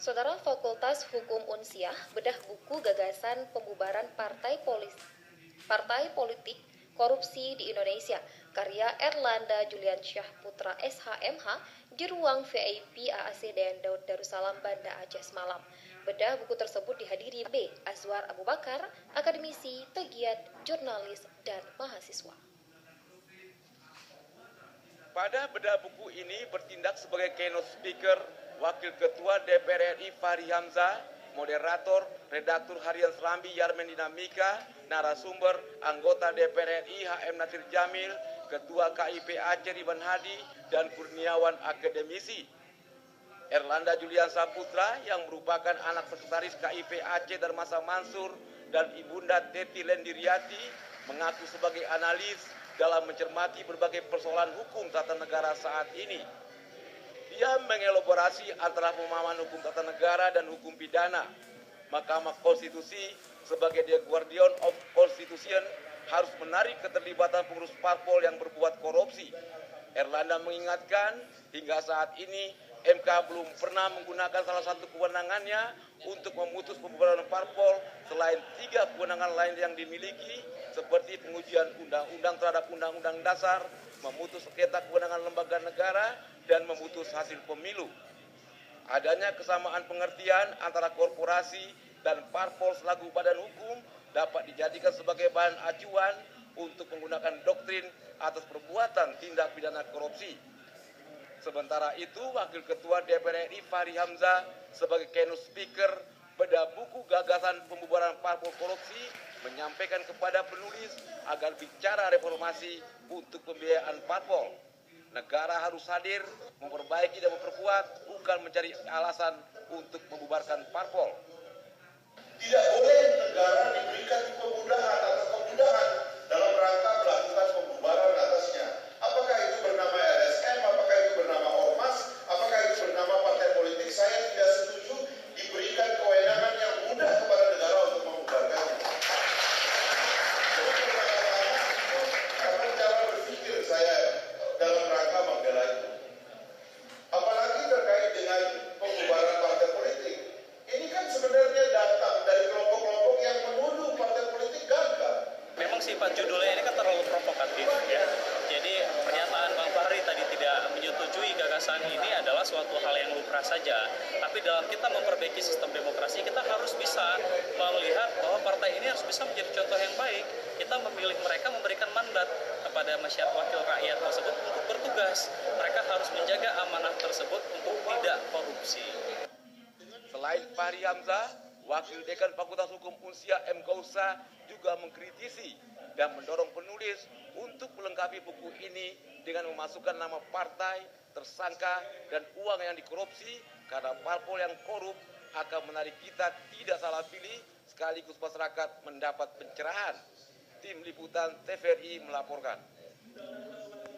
Saudara Fakultas Hukum Unsiah bedah buku gagasan pembubaran partai politik korupsi di Indonesia karya Erlanda Juliansyah Putra SHMH di ruang VIP AAC Dayan Daud Darussalam Banda Aceh semalam. Bedah buku tersebut dihadiri B. Azwar Abu Bakar, akademisi, pegiat, jurnalis, dan mahasiswa. Pada bedah buku ini bertindak sebagai keynote speaker Wakil Ketua DPR RI Fahri Hamzah, moderator, redaktur harian Serambi Yarmen Dinamika, narasumber, anggota DPR RI HM Natsir Jamil, Ketua KIP Aceh Riban Hadi, dan kurniawan akademisi. Erlanda Juliansyah Putra yang merupakan anak sekretaris KIP Aceh Darmasa Mansur dan Ibunda Teti Lendiriati mengaku sebagai analis dalam mencermati berbagai persoalan hukum tata negara saat ini. Dia mengelaborasi antara pemahaman hukum tata negara dan hukum pidana. Mahkamah Konstitusi sebagai the guardian of constitution harus menarik keterlibatan pengurus parpol yang berbuat korupsi. Erlanda mengingatkan hingga saat ini MK belum pernah menggunakan salah satu kewenangannya untuk memutus pembubaran parpol selain 3 kewenangan lain yang dimiliki seperti pengujian undang-undang terhadap undang-undang dasar, memutus sengketa kewenangan lembaga negara, dan memutus hasil pemilu. Adanya kesamaan pengertian antara korporasi dan parpol selaku badan hukum dapat dijadikan sebagai bahan acuan untuk menggunakan doktrin atas perbuatan tindak pidana korupsi. Sementara itu, Wakil Ketua DPR RI Fahri Hamzah sebagai keynote speaker bedah buku gagasan pembubaran parpol korupsi menyampaikan kepada penulis agar bicara reformasi untuk pembiayaan parpol. Negara harus hadir, memperbaiki dan memperkuat, bukan mencari alasan untuk membubarkan parpol. Tidak boleh negara diberikan kemudahan atau kemudahan dalam rangka melakukan pembubaran atasnya. Apakah itu bernama LSM, apakah itu bernama ormas, apakah itu bernama partai politik, saya tidak setuju diberikan kewenangan yang mudah kepada negara untuk membubarkannya. Karena cara berpikir saya dalam rangka membela itu. Apalagi terkait dengan pembubaran partai politik. Ini kan sebenarnya datang dari kelompok-kelompok yang menuduh partai politik gagal. Memang sifat judulnya ini kan terlalu provokatif ya. Jadi pernyataan Bang Fahri tadi tidak menyetujui gagasan ini adalah suatu hal yang lumrah saja. Tapi dalam kita memperbaiki sistem demokrasi, kita harus bisa melihat bahwa partai ini harus bisa menjadi contoh yang baik. Kita memilih mereka, memberikan mandat kepada masyarakat wakil rakyat tersebut untuk bertugas. Mereka harus menjaga amanah tersebut untuk tidak korupsi. Selain Fahri Hamzah, Wakil Dekan Fakultas Hukum Unsiah M. Kausa juga mengkritisi dan mendorong penulis untuk melengkapi buku ini dengan memasukkan nama partai, tersangka, dan uang yang dikorupsi karena parpol yang korup akan menarik kita tidak salah pilih sekaligus masyarakat mendapat pencerahan. Tim Liputan TVRI melaporkan.